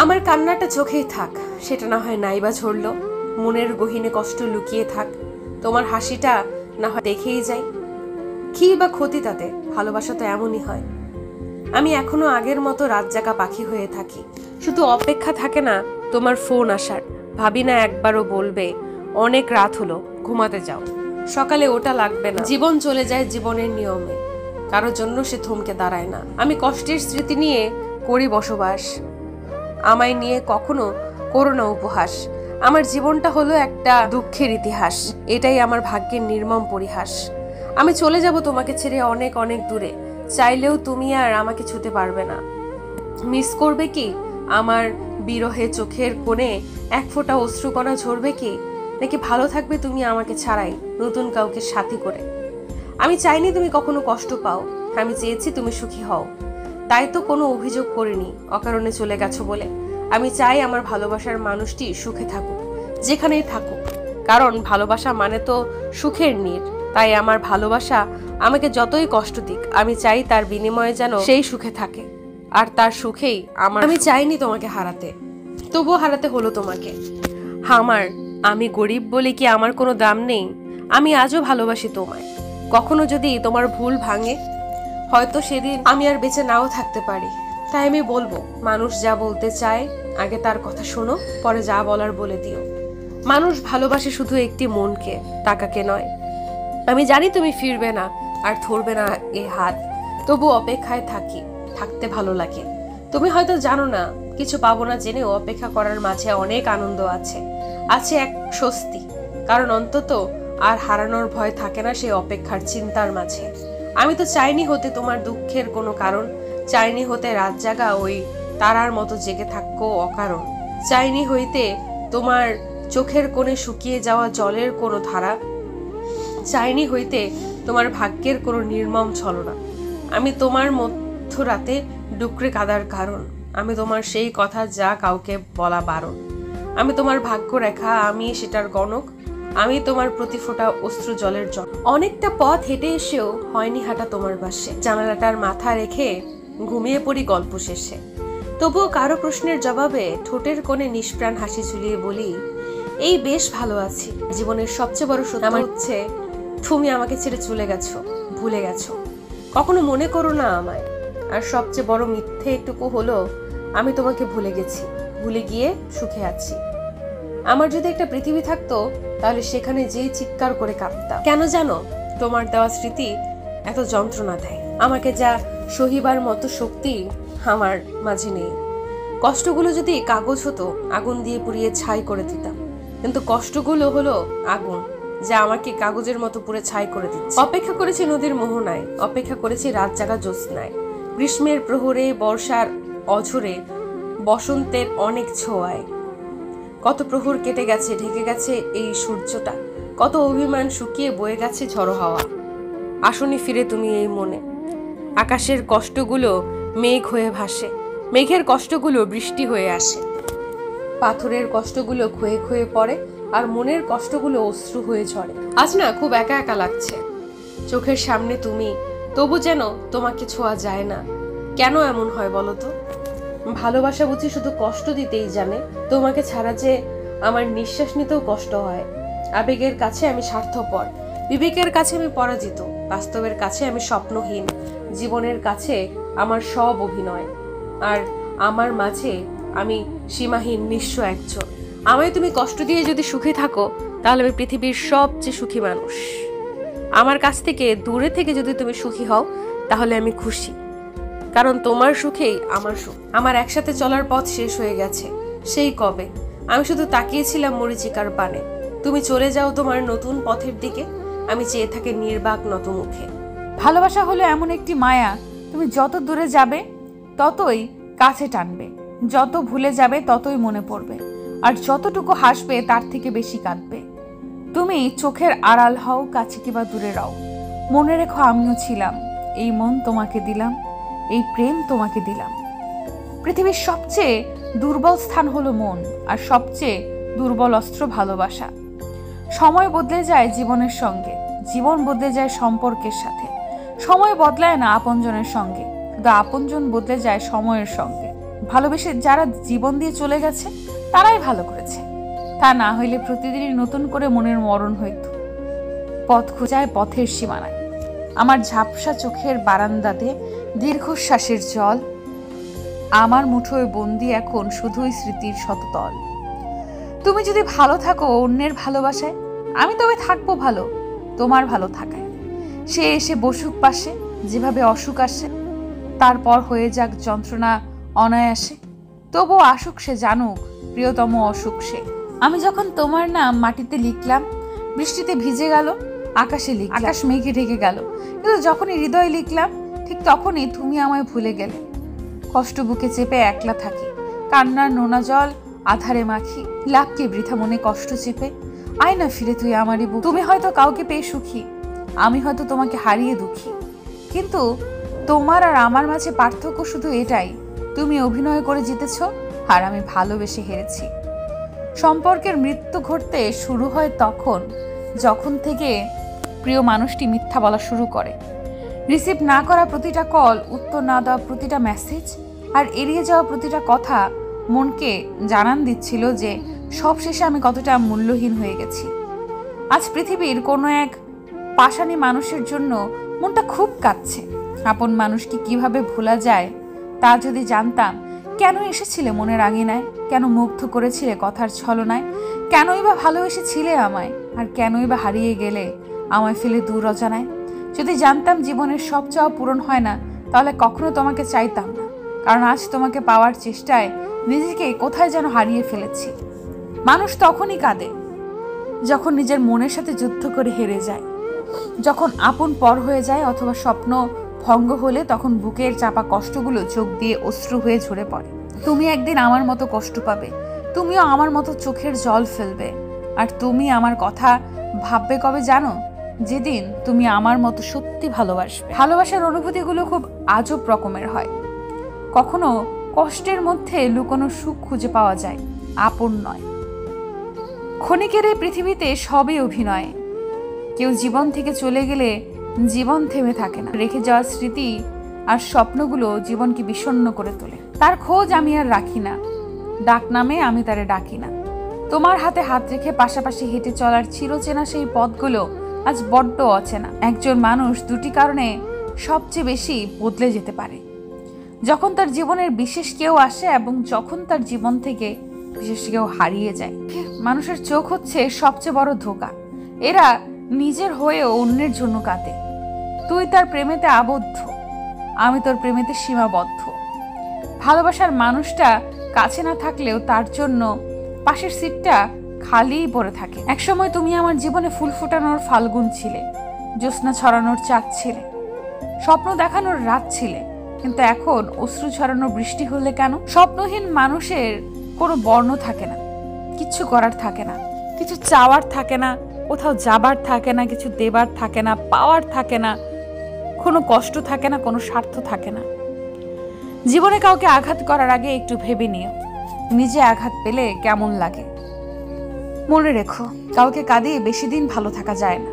আমার কান্নাটা চোখেই থাক, সেটা না হয় নাইবা ঝরলো। মনের গহীনে কষ্ট লুকিয়ে থাক, তোমার হাসিটা না হয় দেখেই যাই। কি বা ক্ষতি তাতে, ভালোবাসা তো এমনই হয়। আমি এখনো আগের মতো রাত জাগা পাখি হয়ে থাকি, শুধু অপেক্ষা থাকে না তোমার ফোন আসার। ভাবি না একবারও বলবে অনেক রাত হলো, ঘুমাতে যাও, সকালে ওটা লাগবে না। জীবন চলে যায় জীবনের নিয়মে, কারোর জন্য সে থমকে দাঁড়ায় না। আমি কষ্টের স্মৃতি নিয়ে করি বসবাস, আমায় নিয়ে কখনো করো না উপহাস। আমার জীবনটা হলো একটা দুঃখের ইতিহাস, এটাই আমার ভাগ্যের নির্মম পরিহাস। আমি চলে যাব তোমাকে ছেড়ে অনেক অনেক দূরে, চাইলেও তুমি আর আমাকে ছুতে পারবে না। মিস করবে কি আমার বিরহে চোখের কোণে এক ফোঁটা অশ্রুকণা ঝরবে কি? নাকি ভালো থাকবে তুমি আমাকে ছাড়াই নতুন কাউকে সাথী করে? আমি চাইনি তুমি কখনো কষ্ট পাও, আমি চেয়েছি তুমি সুখী হও। তাই তো কোনো অভিযোগ করিনি অকারণে চলে গেছো বলে। আমি চাই আমার ভালোবাসার মানুষটি সুখে থাকুক, যেখানেই থাকুক, কারণ ভালোবাসা মানে তো সুখের নীড়। তাই আমার ভালোবাসা আমাকে যতই কষ্ট দিক, আমি চাই তার বিনিময়ে যেন সেই সুখে থাকে, আর তার সুখেই আমার। আমি চাইনি তোমাকে হারাতে, তবুও হারাতে হলো তোমাকে। আমি গরিব বলে কি আমার কোনো দাম নেই? আমি আজও ভালোবাসি তোমায়। কখনো যদি তোমার ভুল ভাঙে, হয়তো সেদিন আমি আর বেঁচে নাও থাকতে পারি। তাই আমি বলবো, মানুষ যা বলতে চায় আগে তার কথা শোনো, পরে যা বলার বলে দিও। মানুষ ভালোবাসে শুধু একটি মনকে, টাকাকে নয়। আমি জানি তুমি ফিরবে না আর ধরবে না এ হাত, তবু অপেক্ষায় থাকি, থাকতে ভালো লাগে। তুমি হয়তো জানো না, কিছু পাবো না জেনেও অপেক্ষা করার মাঝে অনেক আনন্দ আছে, আছে এক স্বস্তি। কারণ অন্তত আর হারানোর ভয় থাকে না সেই অপেক্ষার চিন্তার মাঝে। আমি তো চাইনি হতে তোমার দুঃখের কোনো কারণ, চাইনি হতে রাত জাগা ওই তারার মতো জেগে থাকো অকারণ, চাইনি হইতে তোমার চোখের কোণে শুকিয়ে যাওয়া জলের কোনো ধারা, চাইনি হইতে তোমার ভাগ্যের কোনো নির্মম ছলনা। আমি তোমার মধ্যরাতে ডুকরে কাদার কারণ, আমি তোমার সেই কথা যা কাউকে বলা বারণ। আমি তোমার ভাগ্য রেখা, আমি সেটার গণক, আমি তোমার প্রতি ফোঁটা অশ্রু জলের জল। অনেকটা পথ হেঁটে এসেও হয়নি হাঁটা তোমার পাশে, জানালাটার মাথা রেখে ঘুমিয়ে পড়ি গল্প শেষে। তবুও কারো প্রশ্নের জবাবে ঠোঁটের কোণে নিষ্প্রাণ হাসি ঝুলিয়ে বলি, এই বেশ ভালো আছি। জীবনের সবচেয়ে বড় সত্য হচ্ছে তুমি আমাকে ছেড়ে চলে গেছো, ভুলে গেছো, কখনো মনে করো না আমায়। আর সবচেয়ে বড় মিথ্যে এটুকু হলো, আমি তোমাকে ভুলে গেছি, ভুলে গিয়ে সুখে আছি। আমার যদি একটা পৃথিবী থাকতো, তাহলে সেখানে যেই চিৎকার করে কাঁদতাম। কেন জানো, তোমার দেওয়া স্মৃতি এত যন্ত্রণা দেয় আমাকে, যা সহিবার মতো শক্তি আমার মাঝে নেই। কষ্টগুলো যদি কাগজ হতো, আগুন দিয়ে পুড়িয়ে ছাই করে দিতাম, কিন্তু কষ্টগুলো হলো আগুন, যা আমাকে কাগজের মতো পুড়ে ছাই করে দিচ্ছে। অপেক্ষা করেছি নদীর মোহনায়, অপেক্ষা করেছি রাত জাগা জ্যোৎস্নায়, গ্রীষ্মের প্রহরে, বর্ষার অঝরে, বসন্তের অনেক ছোঁয়ায়। কত প্রহর কেটে গেছে, ঢেকে গেছে এই সূর্যটা, কত অভিমান শুকিয়ে বয়ে গেছে ঝড়ো হাওয়া। আসনি ফিরে তুমি এই মনে, আকাশের কষ্টগুলো মেঘ হয়ে ভাসে, মেঘের কষ্টগুলো বৃষ্টি হয়ে আসে, পাথরের কষ্টগুলো ক্ষয়ে ক্ষয়ে পড়ে, আর মনের কষ্টগুলো অশ্রু হয়ে ঝরে। আজ না খুব একা একা লাগছে, চোখের সামনে তুমি, তবু যেন তোমাকে ছোঁয়া যায় না। কেন এমন হয় বলো তো? ভালোবাসা বুঝি শুধু কষ্ট দিতেই জানে? তোমাকে ছাড়া যে আমার নিঃশ্বাস নিতেও কষ্ট হয়। আবেগের কাছে আমি স্বার্থপর, বিবেকের কাছে আমি পরাজিত, বাস্তবের কাছে আমি স্বপ্নহীন, জীবনের কাছে আমার সব অভিনয়, আর আমার মাঝে আমি সীমাহীন নিঃস্ব একজন। আমায় তুমি কষ্ট দিয়ে যদি সুখী থাকো, তাহলে আমি পৃথিবীর সবচেয়ে সুখী মানুষ। আমার কাছ থেকে দূরে থেকে যদি তুমি সুখী হও, তাহলে আমি খুশি, কারণ তোমার সুখেই আমার সুখ। আমার একসাথে চলার পথ শেষ হয়ে গেছে সেই কবে, আমি শুধু তাকিয়েছিলাম মরীচিকার পানে। তুমি চলে যাও তোমার নতুন পথের দিকে, আমি চেয়ে থাকি নির্বাক নত মুখে। ভালোবাসা হলো এমন একটি মায়া, তুমি যত দূরে যাবে ততই কাছে টানবে, যত ভুলে যাবে ততই মনে পড়বে, আর যতটুকু হাসবে তার থেকে বেশি কাঁদবে। তুমি চোখের আড়াল হও, কাছে কিবা দূরে রও, মনে রেখো আমিও ছিলাম, এই মন তোমাকে দিলাম, এই প্রেম তোমাকে দিলাম। পৃথিবীর সবচেয়ে দুর্বল স্থান হলো মন, আর সবচেয়ে দুর্বল অস্ত্র ভালোবাসা। সময় বদলে যায় জীবনের সঙ্গে, জীবন বদলে যায় সম্পর্কের সাথে। সময় বদলায় না আপনজনের সঙ্গে, শুধু আপনজন বদলে যায় সময়ের সঙ্গে। ভালোবেসে যারা জীবন দিয়ে চলে গেছে তারাই ভালো করেছে। তা না হইলে প্রতিদিনই নতুন করে মনের মরণ হইত। পথ খোঁজায় পথের সীমানায়, আমার ঝাপসা চোখের বারান্দাতে দীর্ঘশ্বাসের জল, আমার মুঠোয় বন্দি এখন শুধুই স্মৃতির শততল। তুমি যদি ভালো থাকো অন্যের ভালোবাসায়, আমি তবে থাকবো ভালো তোমার ভালো থাকায়। সে এসে বসুক পাশে, যেভাবে অসুখ আসে, তারপর হয়ে যাক যন্ত্রণা অনায়াসে, তবুও আসুক সে, জানুক প্রিয়তম অসুখ সে। আমি যখন তোমার নাম মাটিতে লিখলাম, বৃষ্টিতে ভিজে গেল, আকাশে লিখলাম, আকাশ মেঘে ঢেকে গেল, কিন্তু যখনই হৃদয় লিখলাম ঠিক তখনই তুমি আমায় ভুলে গেলে। কষ্ট বুকে চেপে একলা থাকি, কান্নার নোনা জল আধারে মাখি, লাভকে বৃথা মনে কষ্ট চেপে। আয় না ফিরে তুই আমারই বুক। তুমি হয়তো কাউকে পেয়ে সুখী, আমি হয়তো তোমাকে হারিয়ে দুঃখী, কিন্তু তোমার আর আমার মাঝে পার্থক্য শুধু এটাই, তুমি অভিনয় করে জিতেছ আর আমি ভালোবেসে হেরেছি। সম্পর্কের মৃত্যু ঘটতে শুরু হয় তখন যখন থেকে প্রিয় মানুষটি মিথ্যা বলা শুরু করে। রিসিভ না করা প্রতিটা কল, উত্তর না দেওয়া প্রতিটা মেসেজ আর এড়িয়ে যাওয়া প্রতিটা কথা মনকে জানান দিচ্ছিল যে সবশেষে আমি কতটা মূল্যহীন হয়ে গেছি। আজ পৃথিবীর কোনো এক পাষাণী মানুষের জন্য মনটা খুব কাঁদছে। আপন মানুষকে কিভাবে ভোলা যায় তা যদি জানতাম। কেন এসেছিলে মনের আঙিনায়, কেন মুগ্ধ করেছিলে কথার ছলনায়, কেনই বা ভালোবেসেছিলে আমায়, আর কেনই বা হারিয়ে গেলে আমায় ফেলে দূর অজানায়। যদি জানতাম জীবনের সব চাওয়া পূরণ হয় না, তাহলে কখনো তোমাকে চাইতাম না, কারণ আজ তোমাকে পাওয়ার চেষ্টায় নিজেকে কোথায় যেন হারিয়ে ফেলেছি। মানুষ তখনই কাঁদে যখন নিজের মনের সাথে যুদ্ধ করে হেরে যায়, যখন আপন পর হয়ে যায়, অথবা স্বপ্ন ভঙ্গ হলে তখন বুকের চাপা কষ্টগুলো চোখ দিয়ে অশ্রু হয়ে ঝরে পড়ে। তুমি একদিন আমার মতো কষ্ট পাবে, তুমিও আমার মতো চোখের জল ফেলবে, আর তুমি আমার কথা ভাববে কবে জানো? যেদিন তুমি আমার মতো সত্যি ভালোবাসবে। ভালোবাসার অনুভূতিগুলো খুব আজব রকমের হয়। কখনো কষ্টের মধ্যে লুকোনো সুখ খুঁজে পাওয়া যায়, আপন নয়। ক্ষণিকের এই পৃথিবীতে সবই অভিনয়। কেউ জীবন থেকে চলে গেলে জীবন থেমে থাকে না। রেখে যাওয়া স্মৃতি আর স্বপ্নগুলো জীবনকে বিষণ্ণ করে তোলে। তার খোঁজ আমি আর রাখি না, ডাক নামে আমি তারে ডাকি না। তোমার হাতে হাত রেখে পাশাপাশি হেঁটে চলার চিরচেনা সেই পথগুলো আজ বড্ড অচেনা। একজন মানুষ দুটি কারণে সবচেয়ে বেশি বদলে যেতে পারে: যখন তার জীবনের বিশেষ কেউ আসে এবং যখন তার জীবন থেকে বিশেষ কেউ হারিয়ে যায়। মানুষের চোখ হচ্ছে সবচেয়ে বড় ধোঁকা। এরা নিজের হয়েও অন্যের জন্য কাঁদে। তুই তার প্রেমেতে আবদ্ধ, আমি তোর প্রেমেতে সীমাবদ্ধ। ভালোবাসার মানুষটা কাছে না থাকলেও তার জন্য পাশের সিটটা খালিই পড়ে থাকে। একসময় তুমি আমার জীবনে ফুল ফোটানোর ফাল্গুন ছিলে, জ্যোৎস্না ছড়ানোর চাঁদ ছিলে, স্বপ্ন দেখানোর রাত ছিলে, কিন্তু এখন অশ্রু ছড়ানো বৃষ্টি হলে কেন? স্বপ্নহীন মানুষের কোনো বর্ণ থাকে না, কিচ্ছু করার থাকে না, কিছু চাওয়ার থাকে না, কোথাও যাবার থাকে না, কিছু দেবার থাকে না, পাওয়ার থাকে না, কোনো কষ্ট থাকে না, কোনো স্বার্থ থাকে না। জীবনে কাউকে আঘাত করার আগে একটু ভেবে নিও নিজে আঘাত পেলে কেমন লাগে। মনে রেখো, কাউকে কাঁদিয়ে বেশি দিন ভালো থাকা যায় না।